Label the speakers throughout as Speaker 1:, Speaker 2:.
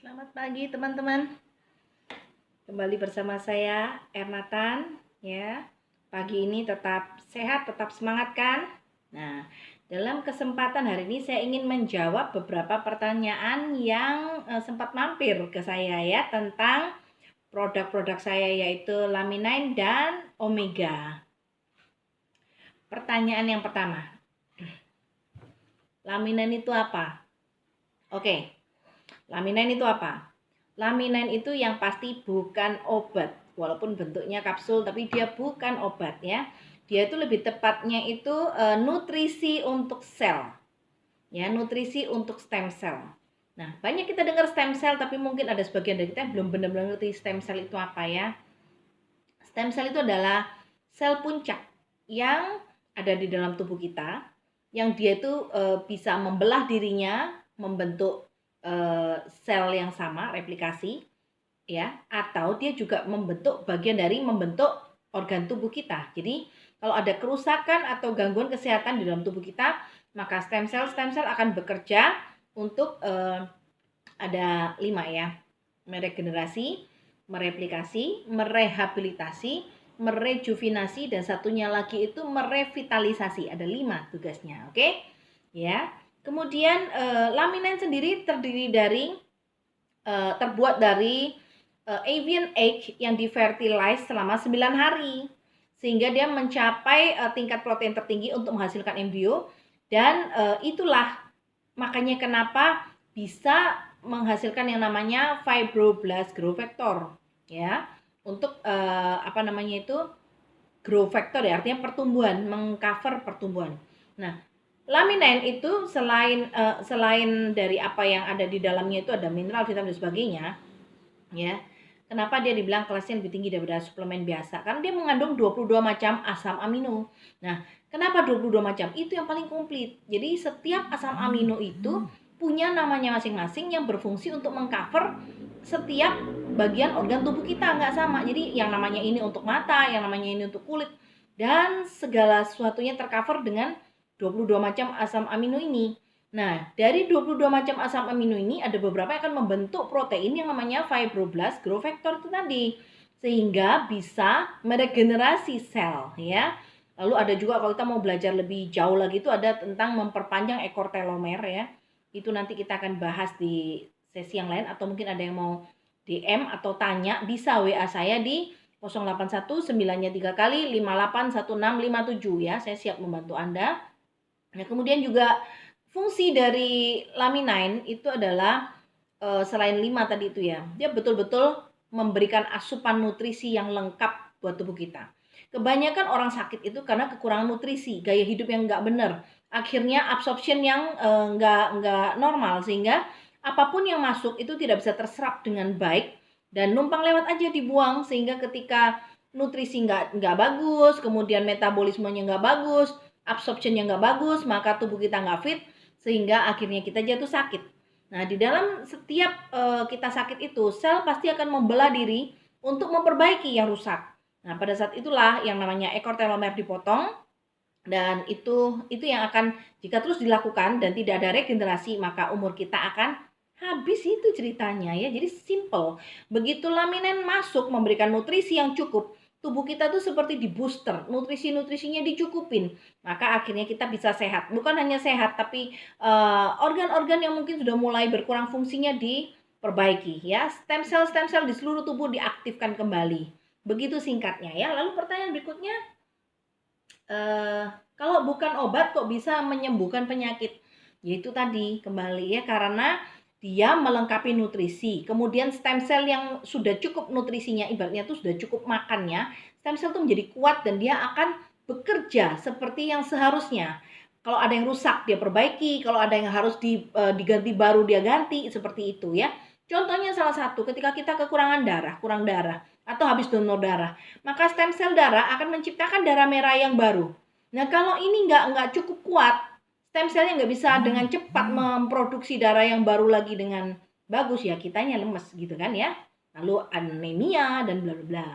Speaker 1: Selamat pagi teman-teman. Kembali bersama saya Ernatan ya. Pagi ini tetap sehat, tetap semangat kan? Nah, dalam kesempatan hari ini saya ingin menjawab beberapa pertanyaan yang sempat mampir ke saya ya tentang produk-produk saya yaitu Laminin dan Omega. Pertanyaan yang pertama. Laminin itu apa? Oke. Laminin itu apa? Laminin itu yang pasti bukan obat. Walaupun bentuknya kapsul tapi dia bukan obat ya. Dia itu lebih tepatnya itu nutrisi untuk sel. Ya, nutrisi untuk stem cell. Nah, banyak kita dengar stem cell tapi mungkin ada sebagian dari kita yang belum benar-benar ngerti stem cell itu apa ya. Stem cell itu adalah sel puncak yang ada di dalam tubuh kita yang dia itu bisa membelah dirinya membentuk sel yang sama, replikasi ya, atau dia juga bagian dari membentuk organ tubuh kita. Jadi kalau ada kerusakan atau gangguan kesehatan di dalam tubuh kita, maka stem cell akan bekerja untuk ada 5 ya. Meregenerasi, mereplikasi, merehabilitasi, merejuvenasi, dan satunya lagi itu merevitalisasi. Ada 5 tugasnya, oke? Ya. Kemudian laminin sendiri terbuat dari avian egg yang divertilize selama 9 hari sehingga dia mencapai tingkat protein tertinggi untuk menghasilkan embrio dan itulah makanya kenapa bisa menghasilkan yang namanya fibroblast growth factor ya untuk growth factor ya artinya pertumbuhan, mengcover pertumbuhan. Nah, laminin itu selain dari apa yang ada di dalamnya itu ada mineral, vitamin dan sebagainya, ya. Kenapa dia dibilang kelasnya lebih tinggi daripada suplemen biasa? Karena dia mengandung 22 macam asam amino. Nah, kenapa 22 macam? Itu yang paling komplit. Jadi setiap asam amino itu punya namanya masing-masing yang berfungsi untuk mengcover setiap bagian organ tubuh kita, nggak sama. Jadi yang namanya ini untuk mata, yang namanya ini untuk kulit, dan segala sesuatunya tercover dengan 22 macam asam amino ini. Nah, dari 22 macam asam amino ini ada beberapa yang akan membentuk protein yang namanya fibroblast growth factor itu tadi. Sehingga bisa meregenerasi sel ya. Lalu ada juga kalau kita mau belajar lebih jauh lagi itu ada tentang memperpanjang ekor telomer ya. Itu nanti kita akan bahas di sesi yang lain atau mungkin ada yang mau DM atau tanya bisa WA saya di 081 9-nya 3 kali 581657 ya. Saya siap membantu Anda. Nah, kemudian juga fungsi dari laminin itu adalah selain 5 tadi itu ya, dia betul-betul memberikan asupan nutrisi yang lengkap buat tubuh kita. Kebanyakan orang sakit itu karena kekurangan nutrisi, gaya hidup yang nggak benar. Akhirnya absorption yang nggak normal sehingga apapun yang masuk itu tidak bisa terserap dengan baik dan numpang lewat aja dibuang sehingga ketika nutrisi nggak bagus, kemudian metabolismenya nggak bagus, absorptionnya nggak bagus, maka tubuh kita nggak fit sehingga akhirnya kita jatuh sakit. Nah, di dalam setiap kita sakit itu, sel pasti akan membelah diri untuk memperbaiki yang rusak. Nah, pada saat itulah yang namanya ekor telomer dipotong dan itu yang akan jika terus dilakukan dan tidak ada regenerasi, maka umur kita akan habis itu ceritanya ya. Jadi simple. Begitu laminin masuk memberikan nutrisi yang cukup, tubuh kita tuh seperti di booster, nutrisi-nutrisinya dicukupin, maka akhirnya kita bisa sehat. Bukan hanya sehat, tapi organ-organ yang mungkin sudah mulai berkurang fungsinya diperbaiki ya. Stem cell di seluruh tubuh diaktifkan kembali. Begitu singkatnya ya. Lalu pertanyaan berikutnya, kalau bukan obat kok bisa menyembuhkan penyakit? Yaitu tadi kembali ya, karena dia melengkapi nutrisi. Kemudian stem cell yang sudah cukup nutrisinya, ibaratnya tuh sudah cukup makannya, stem cell tuh menjadi kuat dan dia akan bekerja seperti yang seharusnya. Kalau ada yang rusak dia perbaiki, kalau ada yang harus diganti baru dia ganti, seperti itu ya. Contohnya salah satu ketika kita kekurangan darah, kurang darah atau habis donor darah, maka stem cell darah akan menciptakan darah merah yang baru. Nah, kalau ini nggak cukup kuat, stem cellnya nggak bisa dengan cepat memproduksi darah yang baru lagi dengan bagus ya, kitanya lemes gitu kan ya. Lalu anemia dan bla bla bla.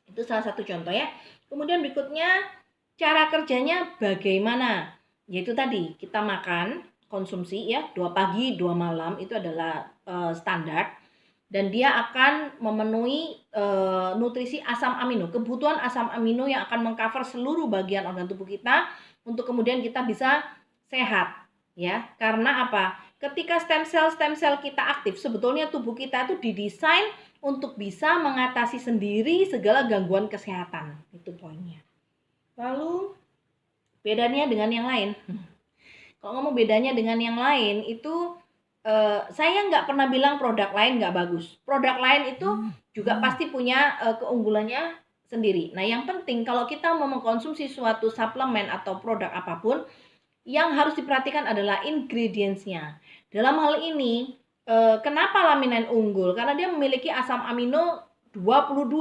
Speaker 1: Itu salah satu contoh ya. Kemudian berikutnya cara kerjanya bagaimana? Yaitu tadi kita makan, konsumsi ya, 2 pagi, 2 malam itu adalah standar, dan dia akan memenuhi nutrisi asam amino, kebutuhan asam amino yang akan mengcover seluruh bagian organ tubuh kita untuk kemudian kita bisa sehat ya. Karena apa? Ketika stem cell kita aktif, sebetulnya tubuh kita itu didesain untuk bisa mengatasi sendiri segala gangguan kesehatan. Itu poinnya. Lalu bedanya dengan yang lain. Kalau ngomong bedanya dengan yang lain itu saya nggak pernah bilang produk lain nggak bagus. Produk lain itu juga pasti punya keunggulannya sendiri. Nah, yang penting kalau kita mau mengkonsumsi suatu suplemen atau produk apapun, yang harus diperhatikan adalah ingredients-nya. Dalam hal ini, kenapa Laminen unggul? Karena dia memiliki asam amino 22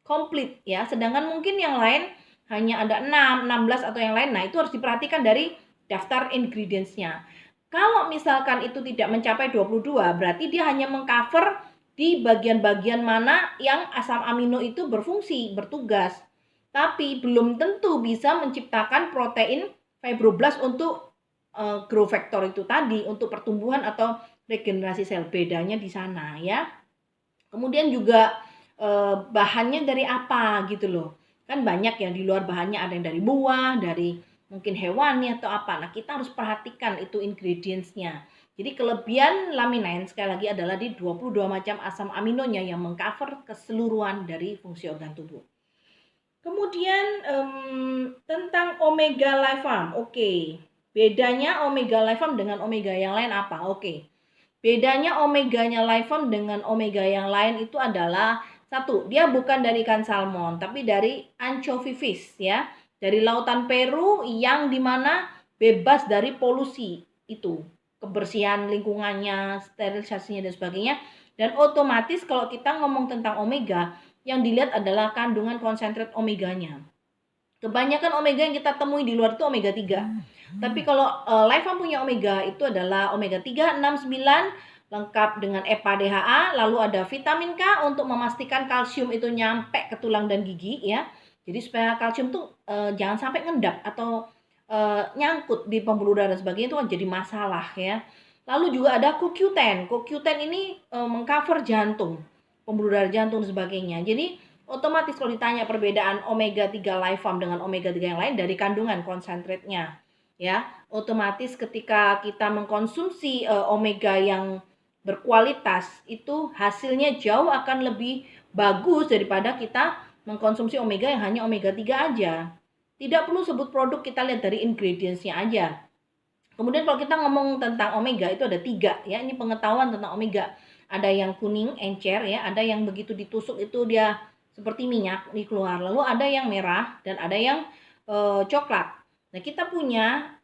Speaker 1: komplit ya. Sedangkan mungkin yang lain hanya ada 6, 16 atau yang lain. Nah, itu harus diperhatikan dari daftar ingredients-nya. Kalau misalkan itu tidak mencapai 22, berarti dia hanya mengcover di bagian-bagian mana yang asam amino itu berfungsi, bertugas. Tapi belum tentu bisa menciptakan protein fibroblast untuk growth factor itu tadi, untuk pertumbuhan atau regenerasi sel. Bedanya di sana ya. Kemudian juga bahannya dari apa gitu loh. Kan banyak ya di luar bahannya, ada yang dari buah, dari mungkin hewani atau apa. Nah, kita harus perhatikan itu ingredients-nya. Jadi kelebihan Laminen sekali lagi adalah di 22 macam asam aminonya yang mengcover keseluruhan dari fungsi organ tubuh. Kemudian tentang omega life farm. Oke. Bedanya omega life farm dengan omega yang lain apa? Oke. Bedanya omeganya life farm dengan omega yang lain itu adalah satu, dia bukan dari ikan salmon, tapi dari anchovy fish ya. Dari lautan Peru yang dimana bebas dari polusi itu, kebersihan lingkungannya, sterilisasinya dan sebagainya. Dan otomatis kalau kita ngomong tentang omega, yang dilihat adalah kandungan konsentrat omeganya. Kebanyakan omega yang kita temui di luar itu omega 3. Tapi kalau life farm punya omega itu adalah omega 3, 6, 9 lengkap dengan EPA, DHA, lalu ada vitamin K untuk memastikan kalsium itu nyampe ke tulang dan gigi ya. Jadi supaya kalsium tuh jangan sampai ngendap atau nyangkut di pembuluh darah dan sebagainya, itu kan jadi masalah ya. Lalu juga ada CoQ10. CoQ10 ini mengcover jantung, pembuluh darah jantung dan sebagainya. Jadi otomatis kalau ditanya perbedaan omega 3 life farm dengan omega 3 yang lain dari kandungan konsentratnya ya. Otomatis ketika kita mengkonsumsi omega yang berkualitas itu hasilnya jauh akan lebih bagus daripada kita mengkonsumsi omega yang hanya omega 3 aja. Tidak perlu sebut produk, kita lihat dari ingredients-nya aja. Kemudian kalau kita ngomong tentang omega itu ada 3 ya. Ini pengetahuan tentang omega. Ada yang kuning, encer ya, ada yang begitu ditusuk itu dia seperti minyak di keluar. Lalu ada yang merah dan ada yang coklat. Nah, kita punya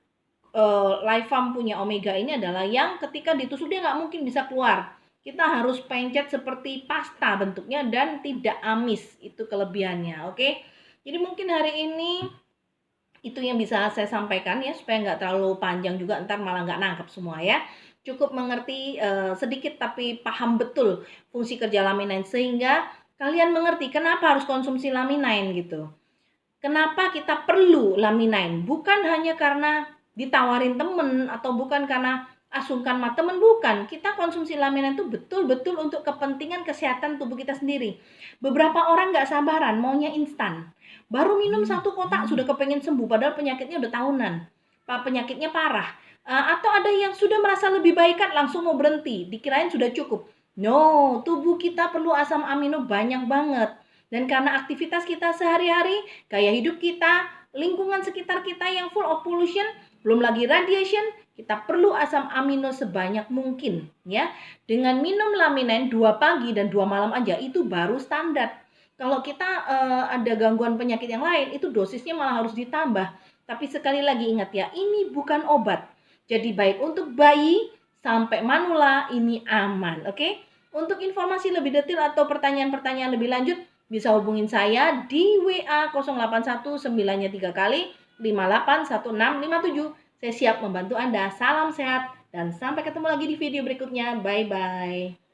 Speaker 1: life farm punya omega ini adalah yang ketika ditusuk dia nggak mungkin bisa keluar. Kita harus pencet seperti pasta bentuknya dan tidak amis. Itu kelebihannya, oke? Jadi mungkin hari ini itu yang bisa saya sampaikan ya, supaya nggak terlalu panjang juga, ntar malah nggak nangkep semua ya. Cukup mengerti sedikit tapi paham betul fungsi kerja Laminen sehingga kalian mengerti kenapa harus konsumsi Laminen gitu. Kenapa kita perlu Laminen? Bukan hanya karena ditawarin temen atau bukan karena asungkan sama temen, bukan. Kita konsumsi Laminen itu betul-betul untuk kepentingan kesehatan tubuh kita sendiri. Beberapa orang nggak sabaran, maunya instan. Baru minum 1 kotak sudah kepengen sembuh, padahal penyakitnya udah tahunan. Penyakitnya parah. Atau ada yang sudah merasa lebih baik kan langsung mau berhenti, dikirain sudah cukup. No, tubuh kita perlu asam amino banyak banget. Dan karena aktivitas kita sehari-hari, gaya hidup kita, lingkungan sekitar kita yang full of pollution, belum lagi radiation, kita perlu asam amino sebanyak mungkin ya. Dengan minum Laminen 2 pagi dan 2 malam aja itu baru standar. Kalau kita ada gangguan penyakit yang lain, itu dosisnya malah harus ditambah. Tapi sekali lagi ingat ya, ini bukan obat. Jadi baik untuk bayi sampai manula ini aman, oke? Untuk informasi lebih detail atau pertanyaan-pertanyaan lebih lanjut, bisa hubungin saya di WA 0819-nya 3 kali 581657. Saya siap membantu Anda. Salam sehat dan sampai ketemu lagi di video berikutnya. Bye-bye.